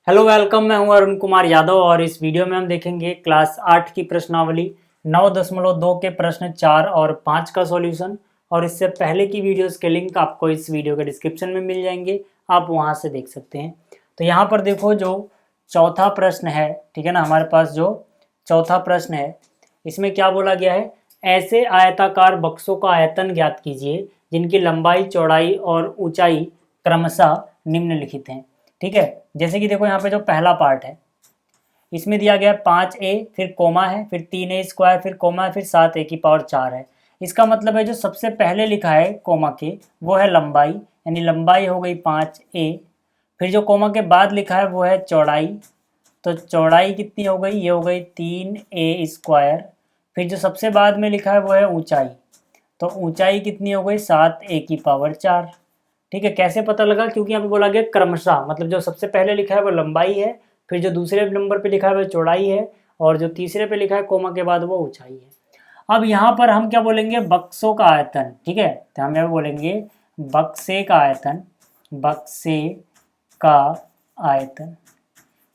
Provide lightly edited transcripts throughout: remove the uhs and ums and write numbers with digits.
Hello welcome, मैं हूं अरुण कुमार यादव और इस वीडियो में हम देखेंगे क्लास 8 की प्रश्नावली 9.2 के प्रश्न 4 और 5 का सॉल्यूशन। और इससे पहले की वीडियोस के लिंक आपको इस वीडियो के डिस्क्रिप्शन में मिल जाएंगे, आप वहां से देख सकते हैं। तो यहाँ पर देखो जो चौथा प्रश्न है, ठीक है ना, हमारे पास जो चौथा प्रश्न है इसमें क्या बोला गया है, ऐसे आयताकार बक्सों का आयतन ज्ञात कीजिए जिनकी लंबाई, चौड़ाई और ऊंचाई क्रमशः निम्नलिखित हैं। ठीक है, जैसे कि देखो यहाँ पे जो पहला पार्ट है इसमें दिया गया 5a, फिर कोमा है, फिर 3a स्क्वायर, फिर कोमा है, फिर 7a की पावर 4 है। इसका मतलब है जो सबसे पहले लिखा है कोमा के वो है लंबाई, यानी लंबाई हो गई 5a। फिर जो कोमा के बाद लिखा है वो है चौड़ाई, तो चौड़ाई कितनी हो गई, ये हो गई 3a स्क्वायर। फिर जो सबसे बाद में लिखा है वो है ऊंचाई, तो ऊंचाई कितनी हो गई 7a की पावर 4। ठीक है, कैसे पता लगा, क्योंकि यहाँ पे बोला गया क्रमशः, मतलब जो सबसे पहले लिखा है वो लंबाई है, फिर जो दूसरे नंबर पे लिखा है वो चौड़ाई है, और जो तीसरे पे लिखा है कोमा के बाद वो ऊंचाई है। अब यहाँ पर हम क्या बोलेंगे, बक्सों का आयतन। ठीक है, तो हम यहाँ बोलेंगे बक्से का आयतन, बक्से का आयतन।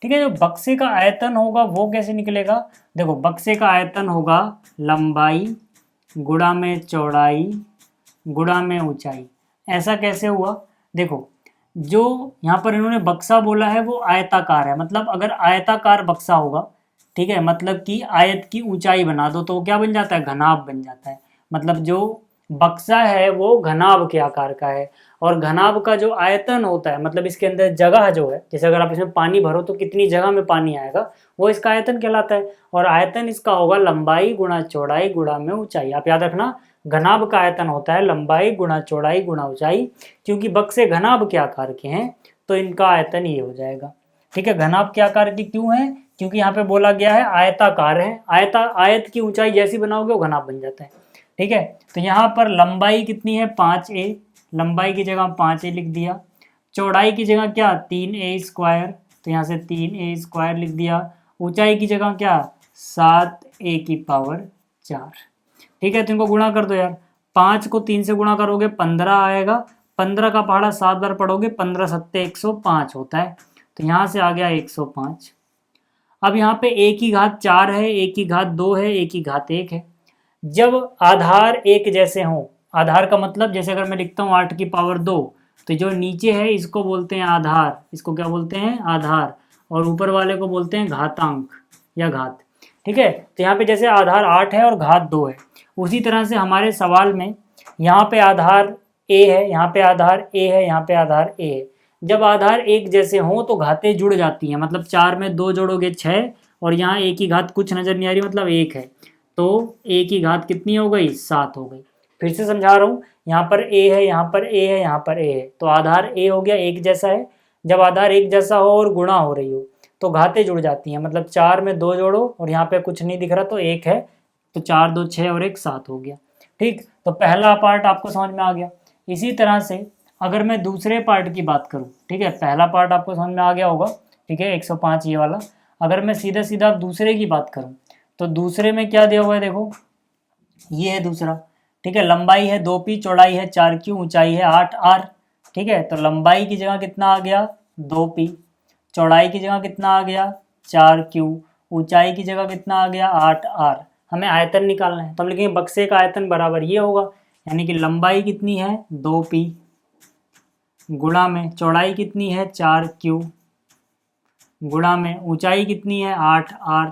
ठीक है, जो बक्से का आयतन होगा वो कैसे निकलेगा, देखो बक्से का आयतन होगा लंबाई गुणा में चौड़ाई गुणा में ऊंचाई। ऐसा कैसे हुआ, देखो जो यहाँ पर इन्होंने बक्सा बोला है वो आयताकार है, मतलब अगर आयताकार बक्सा होगा, ठीक है, मतलब कि आयत की ऊंचाई बना दो तो वो क्या बन जाता है, घनाभ बन जाता है। मतलब जो बक्सा है वो घनाभ के आकार का है, और घनाभ का जो आयतन होता है, मतलब इसके अंदर जगह जो है, जैसे अगर आप इसमें पानी भरो तो कितनी जगह में पानी आएगा, वो इसका आयतन कहलाता है। और आयतन इसका होगा लंबाई गुणा चौड़ाई गुणा में ऊंचाई। आप याद रखना, घनाभ का आयतन होता है लंबाई गुणा चौड़ाई गुणा ऊंचाई। क्योंकि बक्से घनाभ के आकार के हैं तो इनका आयतन ये हो जाएगा। ठीक है, घनाभ के आकार की क्यों है, क्योंकि यहाँ पे बोला गया है आयताकार है, आयत की ऊंचाई जैसी बनाओगे वो घनाभ बन जाता है। ठीक है, तो यहाँ पर लंबाई कितनी है 5a, लंबाई की जगह 5a लिख दिया, चौड़ाई की जगह क्या 3a स्क्वायर, तो यहाँ से 3a स्क्वायर लिख दिया, ऊंचाई की जगह क्या 7a की पावर 4। ठीक है, तो इनको गुणा कर दो यार, 5 को 3 से गुणा करोगे 15 आएगा, 15 का पहाड़ा 7 बार पढ़ोगे, 15 सत्ते 105 होता है, तो यहाँ से आ गया 105। अब यहाँ पे a की घात 4 है, a की घात 2 है, a की घात 1 है। जब आधार एक जैसे हों, आधार का मतलब जैसे अगर मैं लिखता हूँ 8 की पावर 2, तो जो नीचे है इसको बोलते हैं आधार, इसको क्या बोलते हैं आधार, और ऊपर वाले को बोलते हैं घातांक या घात। ठीक है, तो यहाँ पे जैसे आधार 8 है और घात 2 है, उसी तरह से हमारे सवाल में यहाँ पे आधार a है, यहाँ पे आधार a है, यहाँ पे आधार a है। जब आधार एक जैसे हों तो घातें जुड़ जाती हैं, मतलब 4 में 2 जोड़ोगे 6, और यहाँ a की घात कुछ नज़र नहीं आ रही, मतलब 1 है, तो a की घात कितनी हो गई 7 हो गई। फिर से समझा रहा हूँ, यहाँ पर a है, यहाँ पर a है, यहाँ पर a है, तो आधार a हो गया एक जैसा है। जब आधार एक जैसा हो और गुणा हो रही हो तो घातें जुड़ जाती हैं, मतलब 4 में 2 जोड़ो और यहाँ पे कुछ नहीं दिख रहा तो 1 है, तो 4 2 6 और 1 7 हो गया। ठीक, तो पहला पार्ट आपको समझ में आ गया। इसी तरह से अगर मैं दूसरे पार्ट की बात करूँ, ठीक है, पहला पार्ट आपको समझ में आ गया होगा, ठीक है 105 ये वाला। अगर मैं सीधा सीधा दूसरे की बात करूँ तो दूसरे में क्या दिया हुआ है, देखो ये है दूसरा। ठीक है, लंबाई है 2p, चौड़ाई है 4q, ऊंचाई है 8r। ठीक है, तो लंबाई की जगह कितना आ गया 2p, चौड़ाई की जगह कितना आ गया 4q, ऊंचाई की जगह कितना आ गया 8r। हमें आयतन निकालना है तो हम लिखेंगे बक्से का आयतन बराबर ये होगा, यानी कि लंबाई कितनी है 2p गुणा में चौड़ाई कितनी है 4q गुणा में ऊंचाई कितनी है 8r।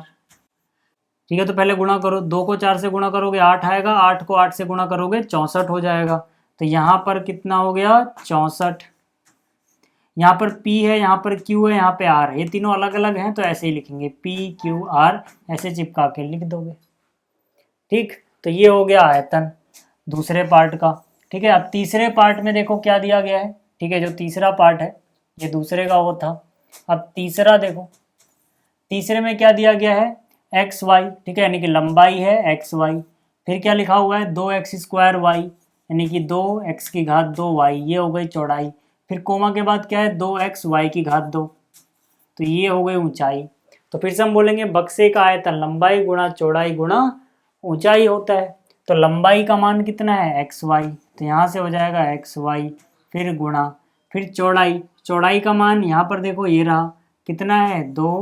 ठीक है, तो पहले गुणा करो, 2 को 4 से गुणा करोगे 8 आएगा, 8 को 8 से गुणा करोगे 64 हो जाएगा। तो यहाँ पर कितना हो गया 64। यहाँ पर P है, यहाँ पर Q है, यहाँ पे R है, ये तीनों अलग अलग हैं तो ऐसे ही लिखेंगे P Q R, ऐसे चिपका के लिख दोगे। ठीक, तो ये हो गया आयतन दूसरे पार्ट का। ठीक है, अब तीसरे पार्ट में देखो क्या दिया गया है। ठीक है, जो तीसरा पार्ट है ये दूसरे का वो था। अब तीसरा देखो, तीसरे में क्या दिया गया है एक्स वाई। ठीक है, यानी कि लंबाई है एक्स वाई, फिर क्या लिखा हुआ है 2x स्क्वायर वाई, यानी कि 2x की घात 2y, ये हो गई चौड़ाई। फिर कोमा के बाद क्या है 2x y की घात 2, तो ये हो गई ऊंचाई। तो फिर से हम बोलेंगे बक्से का आयतन लंबाई गुणा चौड़ाई गुणा ऊंचाई होता है। तो लंबाई का मान कितना है एक्स वाई, तो यहाँ से हो जाएगा एक्स वाई, फिर गुणा, फिर चौड़ाई, चौड़ाई का मान यहाँ पर देखो ये रहा कितना है 2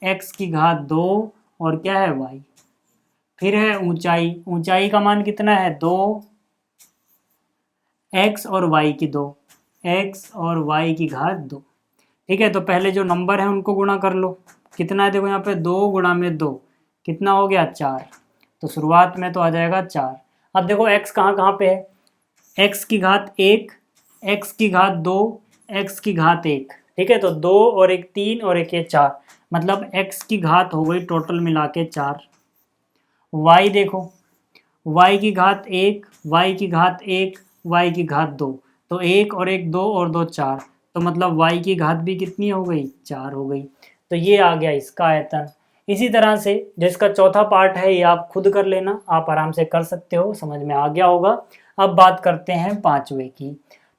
x की घात 2 और क्या है y। फिर है ऊंचाई, ऊंचाई का मान कितना है 2 x और y की 2, x और y की घात 2। ठीक है, तो पहले जो नंबर है उनको गुणा कर लो। कितना है देखो यहाँ पे 2 गुणा में 2 कितना हो गया 4। तो शुरुआत में तो आ जाएगा 4। अब देखो x कहाँ कहाँ पे है, x की घात 1, x की घात 2, x की घात 1। ठीक है, तो 2 और 1 3 और 1 ये 4, मतलब x की घात हो गई टोटल मिला के 4। y देखो, y की घात 1, y की घात 1, y की घात 2, तो 1 और 1 2 और 2 4, तो मतलब y की घात भी कितनी हो गई 4 हो गई। तो ये आ गया इसका आयतन। इसी तरह से जिसका चौथा पार्ट है ये आप खुद कर लेना, आप आराम से कर सकते हो, समझ में आ गया होगा। अब बात करते हैं पांचवे की।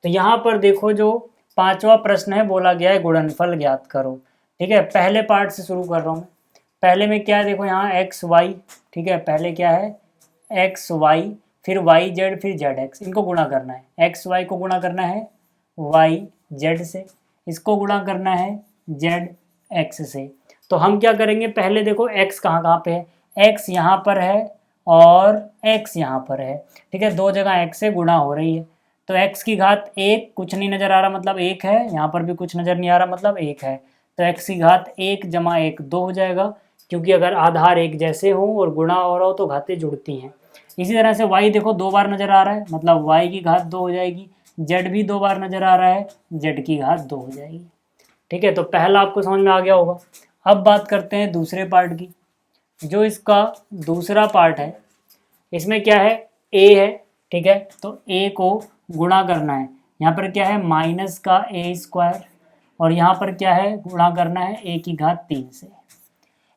तो यहाँ पर देखो जो पांचवा प्रश्न है बोला गया है गुणनफल ज्ञात करो। ठीक है, पहले पार्ट से शुरू कर रहा हूँ मैं। पहले में क्या है देखो यहाँ एक्स वाई, ठीक है, पहले क्या है एक्स वाई, फिर वाई जेड, फिर जेड एक्स, इनको गुणा करना है। एक्स वाई को गुणा करना है वाई जेड से, इसको गुणा करना है जेड एक्स से। तो हम क्या करेंगे, पहले देखो x कहाँ कहाँ पे है, x यहाँ पर है और x यहाँ पर है। ठीक है, दो जगह x से गुणा हो रही है, तो x की घात 1 कुछ नहीं नज़र आ रहा मतलब 1 है, यहाँ पर भी कुछ नज़र नहीं आ रहा मतलब 1 है, तो x की घात 1 जमा 1 2 हो जाएगा, क्योंकि अगर आधार एक जैसे हो और गुणा हो रहा हो तो घातें जुड़ती हैं। इसी तरह से y देखो 2 बार नज़र आ रहा है, मतलब y की घात 2 हो जाएगी, z भी 2 बार नज़र आ रहा है, z की घात 2 हो जाएगी। ठीक है, तो पहला आपको समझ में आ गया होगा। अब बात करते हैं दूसरे पार्ट की। जो इसका दूसरा पार्ट है इसमें क्या है a है, ठीक है, तो a को गुणा करना है। यहाँ पर क्या है माइनस का a स्क्वायर और यहाँ पर क्या है गुणा करना है a की घात 3 से।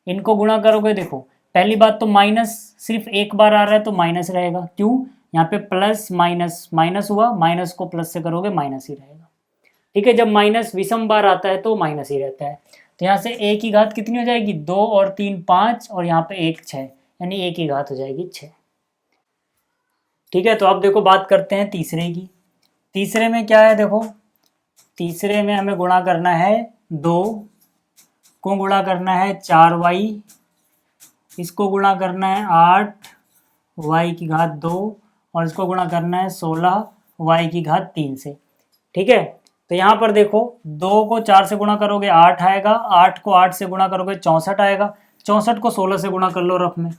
इनको गुणा करोगे देखो पहली बात तो माइनस सिर्फ एक बार आ रहा है तो माइनस रहेगा, क्यों, यहाँ पे प्लस माइनस माइनस हुआ, माइनस को प्लस से करोगे माइनस ही रहेगा। ठीक है, जब माइनस विषम बार आता है तो माइनस ही रहता है। तो यहाँ से a की घात कितनी हो जाएगी 2 और 3 5 और यहाँ पे 1 6, यानी a की घात हो जाएगी 6। ठीक है, तो अब देखो बात करते हैं तीसरे की। तीसरे में क्या है देखो, तीसरे में हमें गुणा करना है 2 को गुणा करना है 4y, इसको गुणा करना है 8 y की घात 2 और इसको गुणा करना है 16 y की घात 3 से। ठीक है, तो यहाँ पर देखो 2 को 4 से गुणा करोगे 8 आएगा, 8 को 8 से गुणा करोगे 64 आएगा, 64 को 16 से गुणा कर लो रफ में,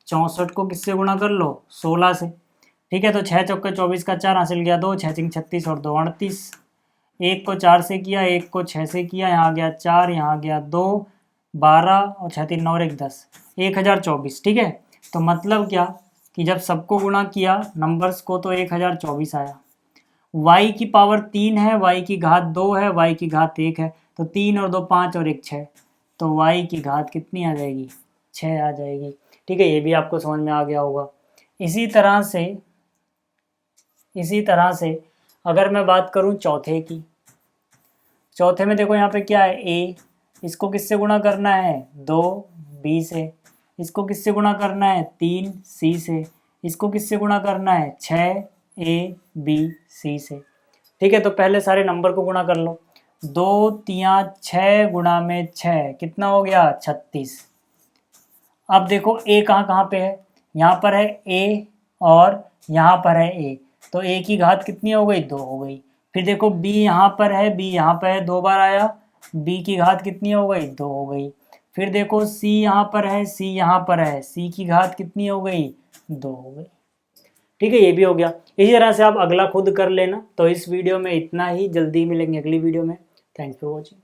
64 को किससे गुणा कर लो 16 से। ठीक है, तो 6 चौके 24 का 4 हासिल गया 2, 6 3 36 और 2 38, 1 को 4 से किया, 1 को 6 से किया, यहाँ गया 4, यहाँ गया 2 12 और 6 3 9 और 1 10, 1024। ठीक है, तो मतलब क्या कि जब सबको गुणा किया नंबर्स को तो 1024 आया। y की पावर 3 है, y की घात 2 है, y की घात 1 है, तो 3 और 2 5 और 1 6, तो y की घात कितनी आ जाएगी 6 आ जाएगी। ठीक है, ये भी आपको समझ में आ गया होगा। इसी तरह से अगर मैं बात करूं चौथे की, चौथे में देखो यहाँ पे क्या है a, इसको किससे गुणा करना है 2 b से, इसको किससे गुणा करना है 3 c से, इसको किससे गुणा करना है 6 a b c से। ठीक है, तो पहले सारे नंबर को गुणा कर लो, 2 3 6 गुणा में 6 कितना हो गया 36। अब देखो a कहाँ कहाँ पे है, यहाँ पर है a और यहाँ पर है a, तो a की घात कितनी हो गई 2 हो गई। फिर देखो b यहाँ पर है, b यहाँ पर है 2 बार आया, b की घात कितनी हो गई 2 हो गई। फिर देखो c यहाँ पर है, c यहाँ पर है, c की घात कितनी हो गई 2 हो गई। ठीक है, ये भी हो गया। इसी तरह से आप अगला खुद कर लेना। तो इस वीडियो में इतना ही, जल्दी मिलेंगे अगली वीडियो में। Thanks for watching.